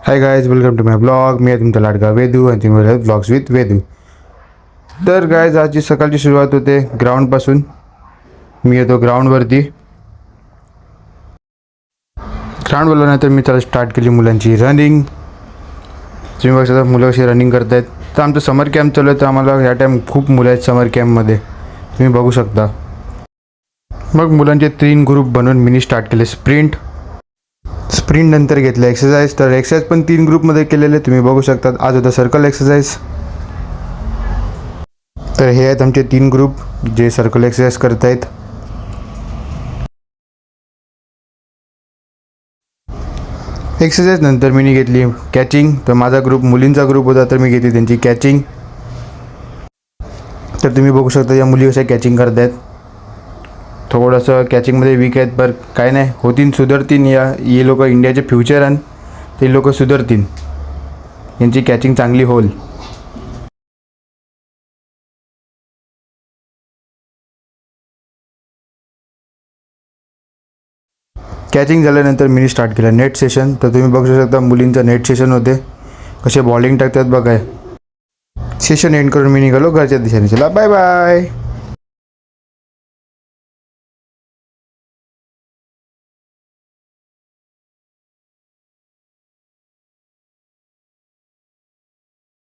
High guys, welcome to my blog. मी आहे तुमचा लाडका वेदू आणि तुम्ही बघत ब्लॉग्स विथ वेदू. तर गायज, आजची सकाळची सुरुवात होते ग्राउंडपासून. मी येतो ग्राउंडवरती. ग्राउंड बोलल्यानंतर मी त्याला स्टार्ट केली मुलांची रनिंग. तुम्ही बघू शकता मुलं कशी रनिंग करत आहेत. तर आमचं समर कॅम्प चालू आहे, तर आम्हाला ह्या टाईम खूप मुलं आहेत समर कॅम्पमध्ये, तुम्ही बघू शकता. मग मुलांचे 3 ग्रुप बनवून मी स्टार्ट केले स्प्रिंट नंतर घेतलं एक्सरसाइज. तर एक्सरसाइज पण 3 ग्रुपमध्ये केलेले तुम्ही बघू शकता. आज होता सर्कल एक्सरसाइज. तर हे आहेत आमचे 3 ग्रुप जे सर्कल एक्सरसाइज करत आहेत. एक्सरसाइज नंतर मी घेतली कॅचिंग. तर माझा ग्रुप मुलींचा ग्रुप होता, तर मी घेतली त्यांची कॅचिंग. तर तुम्ही बघू शकता या मुली कशा कॅचिंग करत आहेत. थोडंसं कॅचिंगमध्ये वीक आहेत, पर काय नाही, होतीन, सुधरतीन. ये लोक इंडियाचे फ्युचर आणि ते लोक सुधरतीन. यांची कॅचिंग चांगली होईल. कॅचिंग झाल्यानंतर मी स्टार्ट केलं नेट सेशन. तर तुम्ही बघू शकता मुलींचं नेट सेशन होते, कसे बॉलिंग टाकतात बघाय. सेशन एंड करून मी निघालो घरच्या दिशेने. चला बाय बाय.